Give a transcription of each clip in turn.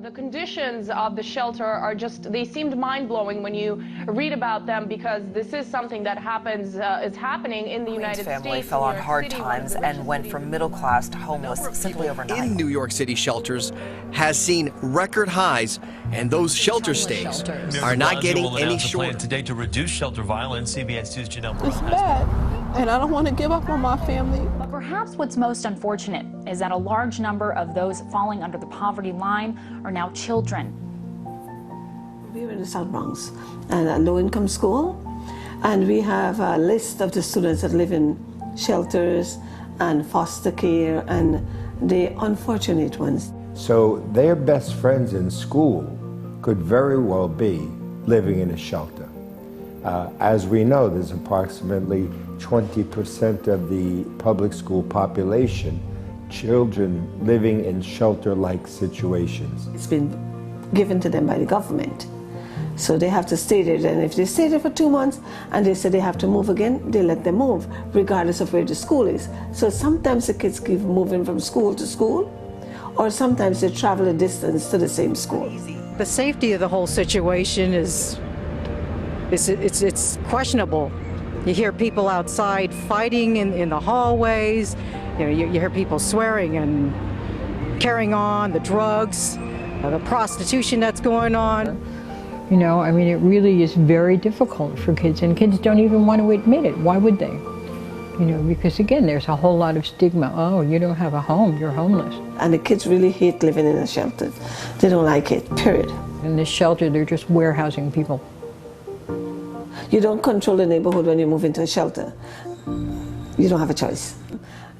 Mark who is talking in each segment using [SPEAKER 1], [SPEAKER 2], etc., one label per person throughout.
[SPEAKER 1] The conditions of the shelter are they seemed mind-blowing when you read about them, because this is something that is happening in the United States.
[SPEAKER 2] Family fell on hard times and went from middle class to homeless simply overnight.
[SPEAKER 3] In New York City shelters has seen record highs, and those shelter stays are not getting any shorter.
[SPEAKER 4] Today to reduce shelter violence, CBS 2's Janelle.
[SPEAKER 5] It's bad, and I don't want to give up on my family.
[SPEAKER 6] But perhaps what's most unfortunate is that a large number of those falling under the poverty line are now children.
[SPEAKER 7] We're in the South Bronx, and a low-income school, and we have a list of the students that live in shelters and foster care and the unfortunate ones.
[SPEAKER 8] So their best friends in school could very well be living in a shelter. As we know, there's approximately 20% of the public school population, children living in shelter-like situations.
[SPEAKER 7] It's been given to them by the government. So they have to stay there, and if they stay there for 2 months and they say they have to move again, they let them move, regardless of where the school is. So sometimes the kids keep moving from school to school, or sometimes they travel a distance to the same school.
[SPEAKER 9] The safety of the whole situation is questionable. You hear people outside fighting in the hallways. You hear people swearing and carrying on, the drugs, the prostitution that's going on.
[SPEAKER 10] You know, I mean, it really is very difficult for kids, and kids don't even want to admit it. Why would they? You know, because again, there's a whole lot of stigma. Oh, you don't have a home, you're homeless.
[SPEAKER 7] And the kids really hate living in a shelter. They don't like it, period.
[SPEAKER 10] In this shelter, they're just warehousing people.
[SPEAKER 7] You don't control the neighborhood when you move into a shelter. You don't have a choice.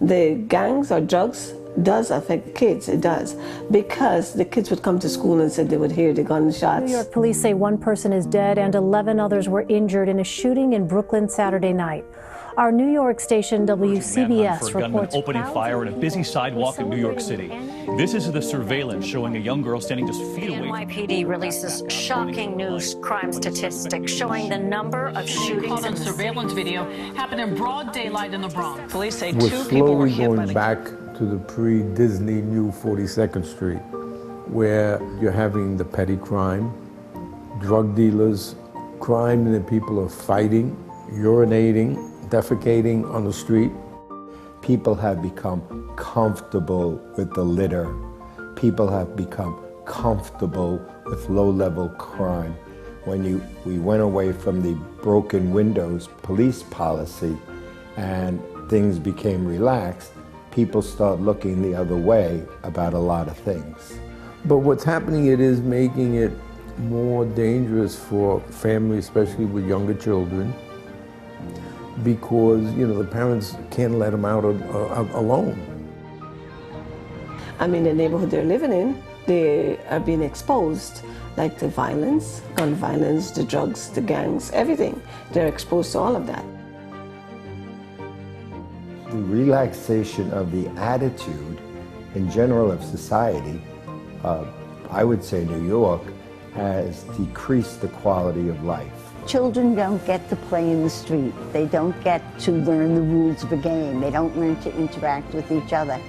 [SPEAKER 7] The gangs or drugs does affect kids, it does, because the kids would come to school and said they would hear the gunshots.
[SPEAKER 11] New York police say one person is dead and 11 others were injured in a shooting in Brooklyn Saturday night. Our New York station WCBS reports
[SPEAKER 4] opening fire in a busy sidewalk in New York City. This is the surveillance showing a young girl standing just feet away.
[SPEAKER 11] NYPD releases shocking news crime statistics showing the number of shootings.
[SPEAKER 12] In surveillance video happened in broad daylight in the Bronx. Police say
[SPEAKER 13] We're
[SPEAKER 12] 2 people were hit by
[SPEAKER 13] slowly going back to the pre-Disney new 42nd Street, where you're having the petty crime, drug dealers, crime that people are fighting, urinating, defecating on the street.
[SPEAKER 8] People have become comfortable with the litter. People have become comfortable with low-level crime. When we went away from the broken windows police policy and things became relaxed, people start looking the other way about a lot of things.
[SPEAKER 13] But what's happening, it is making it more dangerous for families, especially with younger children, because, you know, the parents can't let them out alone.
[SPEAKER 7] I mean, the neighborhood they're living in, they are being exposed, like the violence, gun violence, the drugs, the gangs, everything. They're exposed to all of that.
[SPEAKER 8] The relaxation of the attitude in general of society, I would say New York, has decreased the quality of life.
[SPEAKER 14] Children don't get to play in the street. They don't get to learn the rules of a game. They don't learn to interact with each other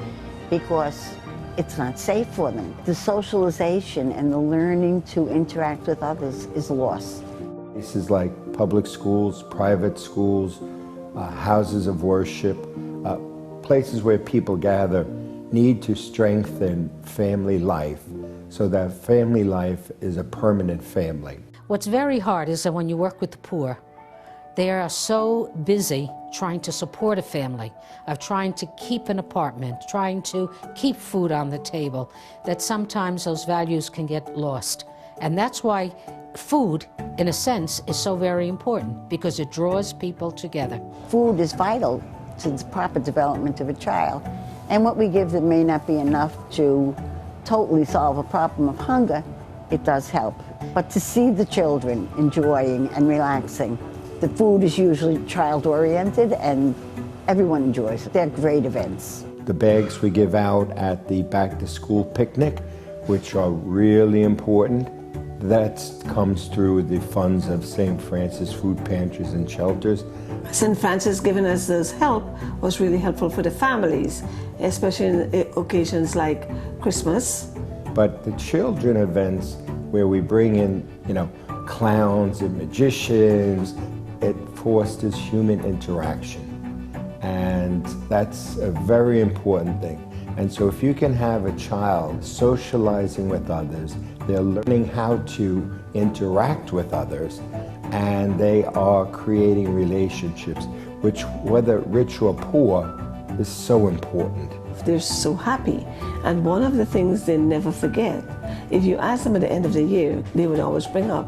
[SPEAKER 14] because it's not safe for them. The socialization and the learning to interact with others is lost.
[SPEAKER 8] Places like public schools, private schools, houses of worship, places where people gather need to strengthen family life so that family life is a permanent family.
[SPEAKER 11] What's very hard is that when you work with the poor, they are so busy trying to support a family, of trying to keep an apartment, trying to keep food on the table, that sometimes those values can get lost. And that's why food, in a sense, is so very important, because it draws people together.
[SPEAKER 14] Food is vital to the proper development of a child. And what we give them may not be enough to totally solve a problem of hunger. It does help. But to see the children enjoying and relaxing, the food is usually child-oriented and everyone enjoys it. They're great events.
[SPEAKER 8] The bags we give out at the back-to-school picnic, which are really important, that comes through the funds of St. Francis Food Pantries and Shelters.
[SPEAKER 7] St. Francis giving us this help was really helpful for the families, especially in occasions like Christmas.
[SPEAKER 8] But the children events where we bring in, clowns and magicians, it fosters human interaction. And that's a very important thing. And so if you can have a child socializing with others, they're learning how to interact with others, and they are creating relationships, which, whether rich or poor, is so important.
[SPEAKER 7] They're so happy. And one of the things they never forget, if you ask them at the end of the year, they would always bring up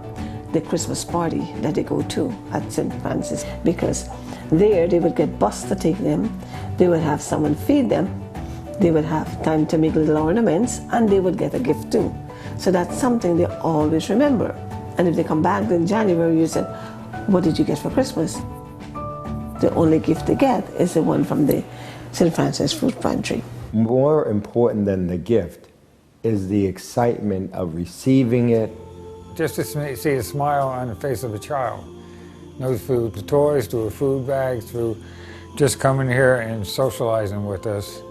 [SPEAKER 7] the Christmas party that they go to at St. Francis, because there they would get bus to take them, they would have someone feed them, they would have time to make little ornaments, and they would get a gift too. So that's something they always remember. And if they come back in January, you said, what did you get for Christmas? The only gift they get is the one from the St. Francis Food Pantry.
[SPEAKER 8] More important than the gift is the excitement of receiving it.
[SPEAKER 15] Just to see a smile on the face of a child. No food, the toys, through a food bag, through just coming here and socializing with us.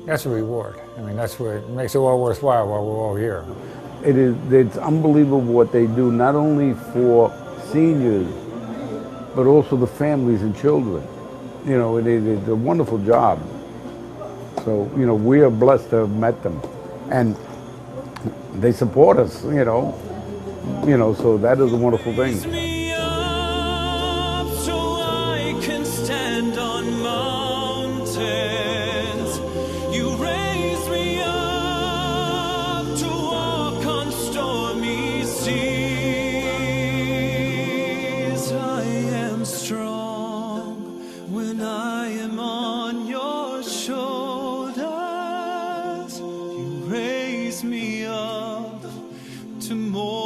[SPEAKER 15] That's a reward. I mean, that's what makes it all worthwhile while we're all here.
[SPEAKER 13] It's unbelievable what they do, not only for seniors, but also the families and children. It's a wonderful job. So, we are blessed to have met them. And they support us, so that is a wonderful thing.
[SPEAKER 16] me up to more.